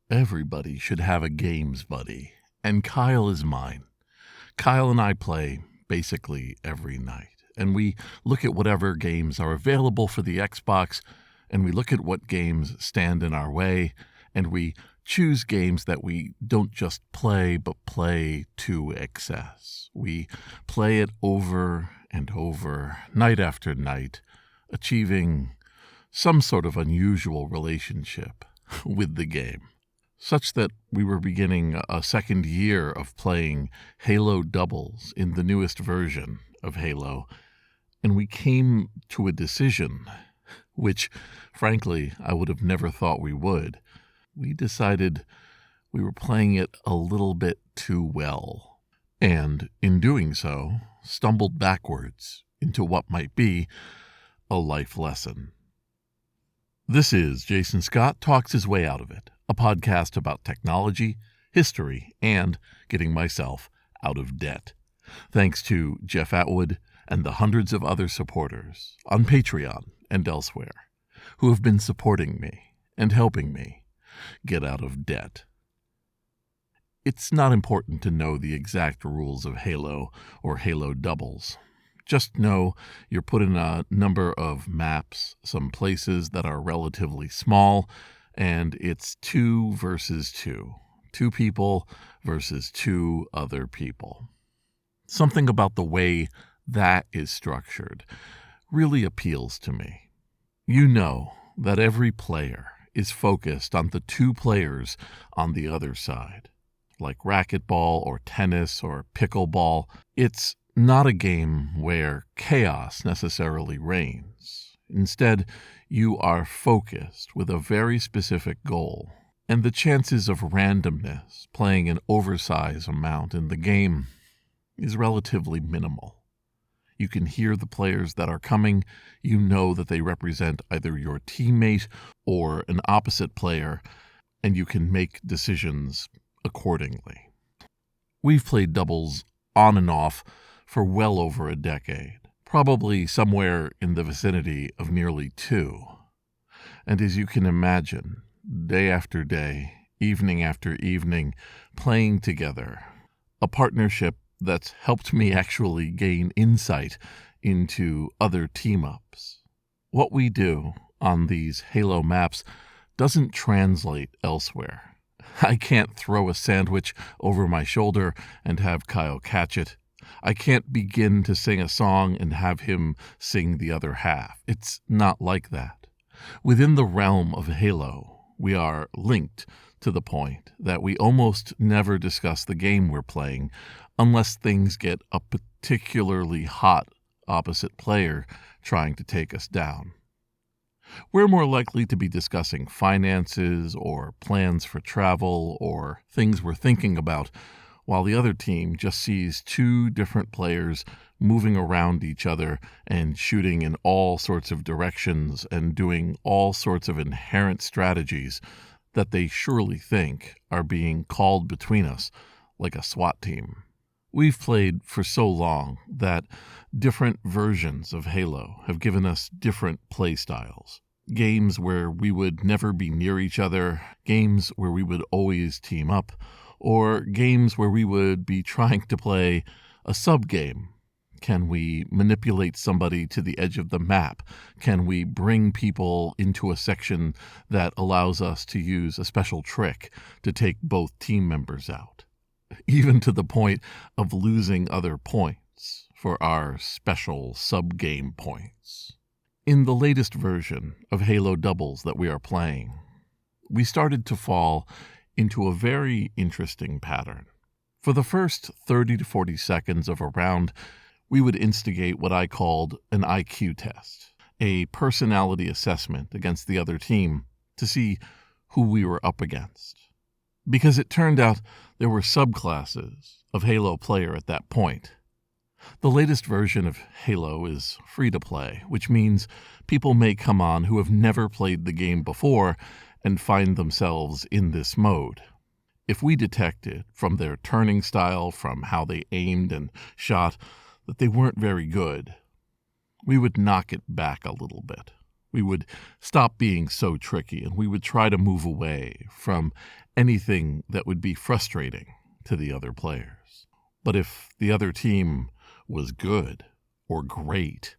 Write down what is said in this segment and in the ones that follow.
Everybody should have a games buddy, and Kyle is mine. Kyle and I play basically every night, and we look at whatever games are available for the Xbox, and we look at what games stand in our way, and we choose games that we don't just play, but play to excess. We play it over and over, night after night, achieving some sort of unusual relationship with the game. Such that we were beginning a second year of playing Halo doubles in the newest version of Halo, and we came to a decision, which, frankly, I would have never thought we would. We decided we were playing it a little bit too well, and in doing so, stumbled backwards into what might be a life lesson. This is Jason Scott Talks His Way Out of It, a podcast about technology, history, and getting myself out of debt. Thanks to Jeff Atwood and the hundreds of other supporters on Patreon and elsewhere who have been supporting me and helping me get out of debt. It's not important to know the exact rules of Halo or Halo doubles. Just know you're put in a number of maps, some places that are relatively small, and it's 2 versus 2. 2 people versus 2 other people. Something about the way that is structured really appeals to me. You know that every player is focused on the 2 players on the other side. Like racquetball or tennis or pickleball, it's not a game where chaos necessarily reigns. Instead, you are focused with a very specific goal, and the chances of randomness playing an oversized amount in the game is relatively minimal. You can hear the players that are coming. You know that they represent either your teammate or an opposite player, and you can make decisions accordingly. We've played doubles on and off for well over a decade, probably somewhere in the vicinity of nearly 2. And as you can imagine, day after day, evening after evening, playing together, a partnership that's helped me actually gain insight into other team-ups. What we do on these Halo maps doesn't translate elsewhere. I can't throw a sandwich over my shoulder and have Kyle catch it. I can't begin to sing a song and have him sing the other half. It's not like that. Within the realm of Halo, we are linked to the point that we almost never discuss the game we're playing unless things get a particularly hot opposite player trying to take us down. We're more likely to be discussing finances or plans for travel or things we're thinking about, while the other team just sees 2 different players moving around each other and shooting in all sorts of directions and doing all sorts of inherent strategies that they surely think are being called between us like a SWAT team. We've played for so long that different versions of Halo have given us different play styles. Games where we would never be near each other, games where we would always team up, or games where we would be trying to play a sub-game. Can we manipulate somebody to the edge of the map? Can we bring people into a section that allows us to use a special trick to take both team members out? Even to the point of losing other points for our special sub-game points. In the latest version of Halo doubles that we are playing, we started to fall into a very interesting pattern. For the first 30 to 40 seconds of a round, we would instigate what I called an IQ test, a personality assessment against the other team to see who we were up against. Because it turned out there were subclasses of Halo player at that point. The latest version of Halo is free to play, which means people may come on who have never played the game before and find themselves in this mode. If we detected from their turning style, from how they aimed and shot, that they weren't very good, we would knock it back a little bit. We would stop being so tricky, and we would try to move away from anything that would be frustrating to the other players. But if the other team was good or great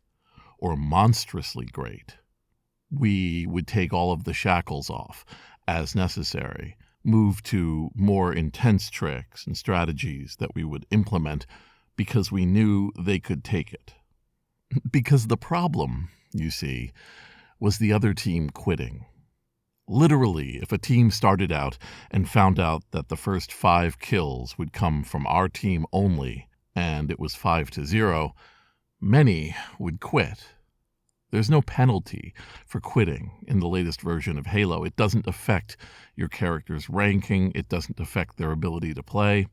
or monstrously great, we would take all of the shackles off as necessary, move to more intense tricks and strategies that we would implement because we knew they could take it. Because the problem, you see, was the other team quitting. Literally, if a team started out and found out that the first 5 kills would come from our team only, and it was 5-0, many would quit. There's no penalty for quitting in the latest version of Halo. It doesn't affect your character's ranking. It doesn't affect their ability to play.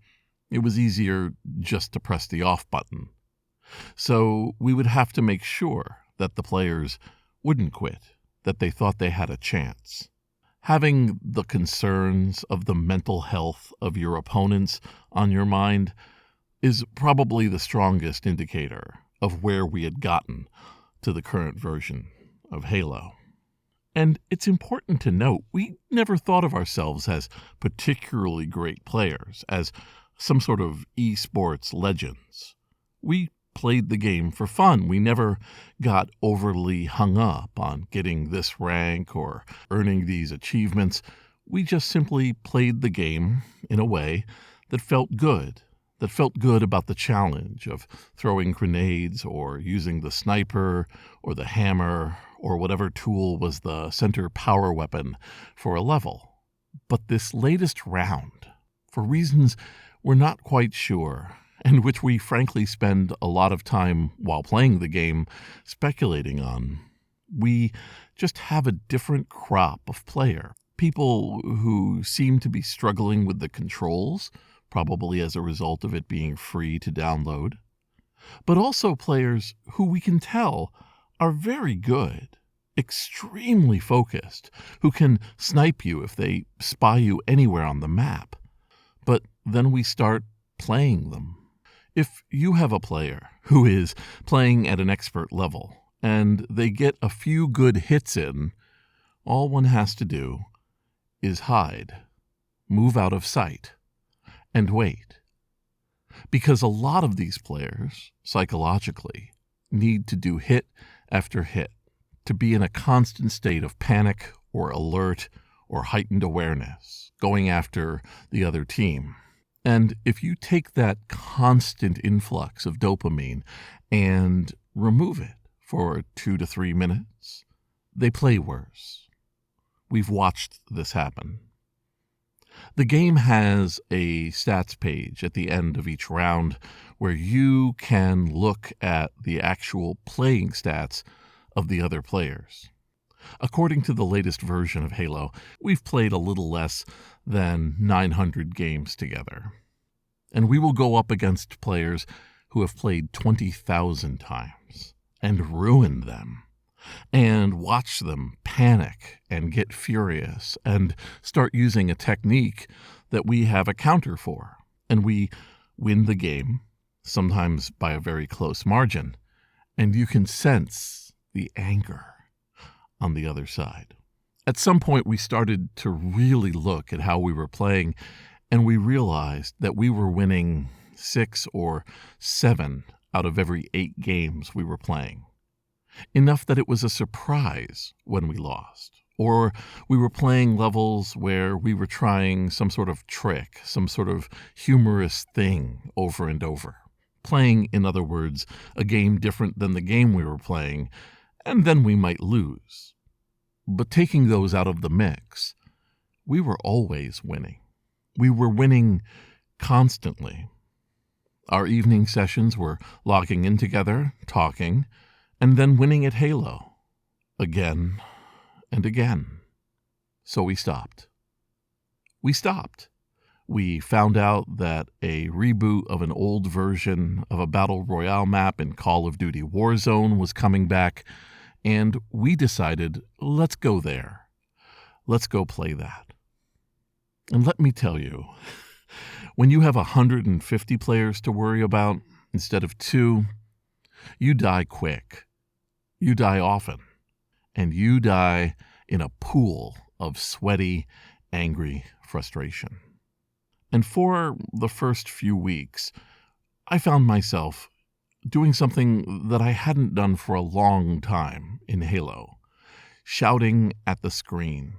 It was easier just to press the off button. So we would have to make sure that the players wouldn't quit, that they thought they had a chance. Having the concerns of the mental health of your opponents on your mind is probably the strongest indicator of where we had gotten to the current version of Halo. And it's important to note, we never thought of ourselves as particularly great players, as some sort of esports legends. We played the game for fun. We never got overly hung up on getting this rank or earning these achievements. We just simply played the game in a way that felt good about the challenge of throwing grenades or using the sniper or the hammer or whatever tool was the center power weapon for a level. But this latest round, for reasons we're not quite sure, and which we frankly spend a lot of time while playing the game speculating on, we just have a different crop of player. People who seem to be struggling with the controls, probably as a result of it being free to download, but also players who we can tell are very good, extremely focused, who can snipe you if they spy you anywhere on the map. But then we start playing them. If you have a player who is playing at an expert level and they get a few good hits in, all one has to do is hide, move out of sight, and wait. Because a lot of these players, psychologically, need to do hit after hit, to be in a constant state of panic or alert or heightened awareness, going after the other team. And if you take that constant influx of dopamine and remove it for 2 to 3 minutes, they play worse. We've watched this happen. The game has a stats page at the end of each round where you can look at the actual playing stats of the other players. According to the latest version of Halo, we've played a little less than 900 games together. And we will go up against players who have played 20,000 times and ruined them, and watch them panic and get furious and start using a technique that we have a counter for. And we win the game, sometimes by a very close margin, and you can sense the anger on the other side. At some point, we started to really look at how we were playing, and we realized that we were winning 6 or 7 out of every 8 games we were playing. Enough that it was a surprise when we lost. Or we were playing levels where we were trying some sort of trick, some sort of humorous thing over and over. Playing, in other words, a game different than the game we were playing, and then we might lose. But taking those out of the mix, we were always winning. We were winning constantly. Our evening sessions were logging in together, talking, and then winning at Halo. Again and again. So we stopped. We found out that a reboot of an old version of a Battle Royale map in Call of Duty Warzone was coming back, and we decided, let's go there. Let's go play that. And let me tell you, when you have 150 players to worry about instead of 2, you die quick. You die often. and you die in a pool of sweaty, angry frustration. And for the first few weeks, I found myself doing something that I hadn't done for a long time in Halo, shouting at the screen,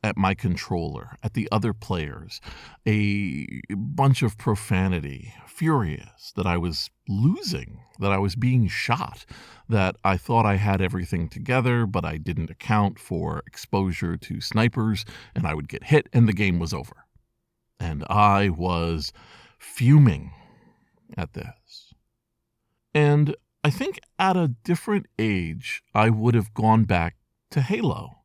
at my controller, at the other players, a bunch of profanity, furious that I was losing, that I was being shot, that I thought I had everything together, but I didn't account for exposure to snipers, and I would get hit, and the game was over. And I was fuming at this. And I think at a different age, I would have gone back to Halo,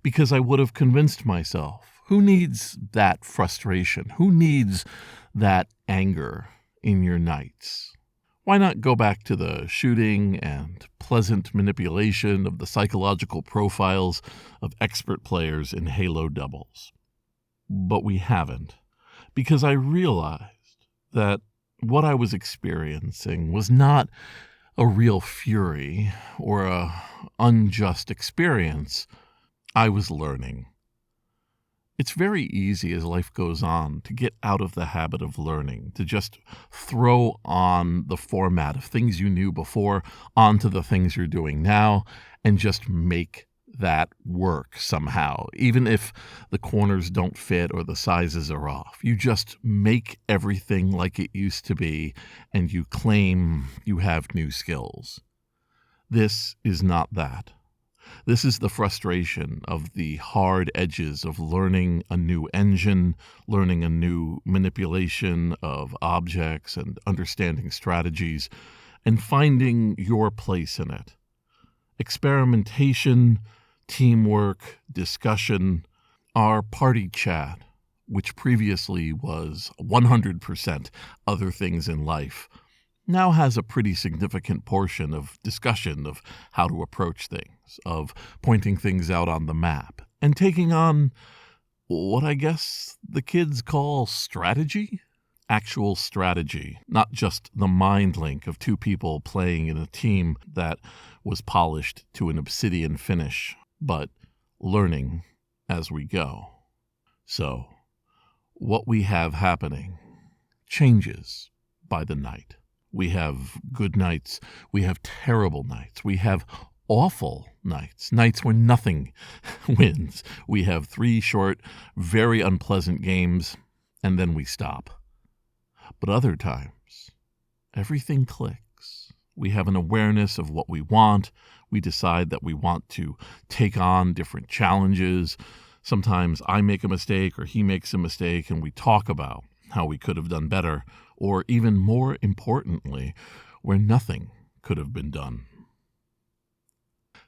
because I would have convinced myself, who needs that frustration? Who needs that anger in your nights? Why not go back to the shooting and pleasant manipulation of the psychological profiles of expert players in Halo doubles? But we haven't, because I realized that what I was experiencing was not a real fury or a unjust experience. I was learning. It's very easy as life goes on to get out of the habit of learning, to just throw on the format of things you knew before onto the things you're doing now and just make that work somehow, even if the corners don't fit or the sizes are off. You just make everything like it used to be, and you claim you have new skills. This is not that. This is the frustration of the hard edges of learning a new engine, learning a new manipulation of objects and understanding strategies, and finding your place in it. Experimentation, teamwork, discussion, our party chat, which previously was 100% other things in life, now has a pretty significant portion of discussion of how to approach things, of pointing things out on the map, and taking on what I guess the kids call strategy? Actual strategy, not just the mind link of two people playing in a team that was polished to an obsidian finish, but learning as we go. So, what we have happening changes by the night. We have good nights, we have terrible nights, we have awful nights, nights where nothing wins. We have 3 short, very unpleasant games, and then we stop. But other times, everything clicks. We have an awareness of what we want. We decide that we want to take on different challenges. Sometimes I make a mistake or he makes a mistake, and we talk about how we could have done better, or even more importantly, where nothing could have been done.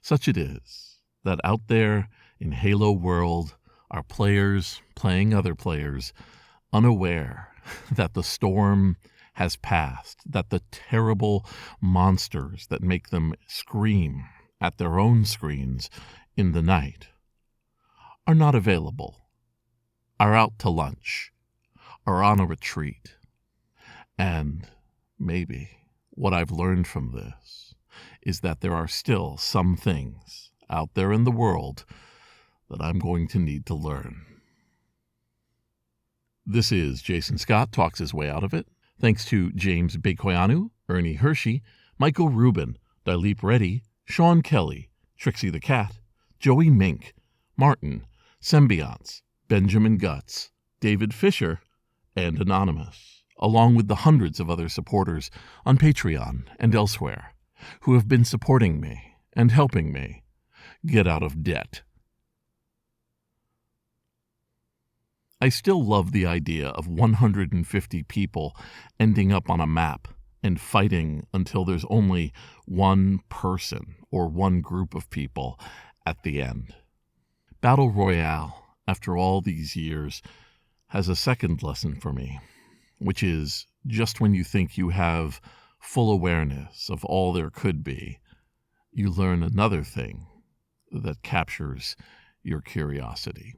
Such it is that out there in Halo World are players playing other players, unaware that the storm has passed, that the terrible monsters that make them scream at their own screens in the night are not available, are out to lunch, are on a retreat. And maybe what I've learned from this is that there are still some things out there in the world that I'm going to need to learn. This is Jason Scott Talks His Way Out of It. Thanks to James Bekoyanu, Ernie Hershey, Michael Rubin, Dilip Reddy, Sean Kelly, Trixie the Cat, Joey Mink, Martin, Symbionts, Benjamin Guts, David Fisher, and Anonymous, along with the hundreds of other supporters on Patreon and elsewhere who have been supporting me and helping me get out of debt. I still love the idea of 150 people ending up on a map and fighting until there's only one person or one group of people at the end. Battle Royale, after all these years, has a second lesson for me, which is just when you think you have full awareness of all there could be, you learn another thing that captures your curiosity.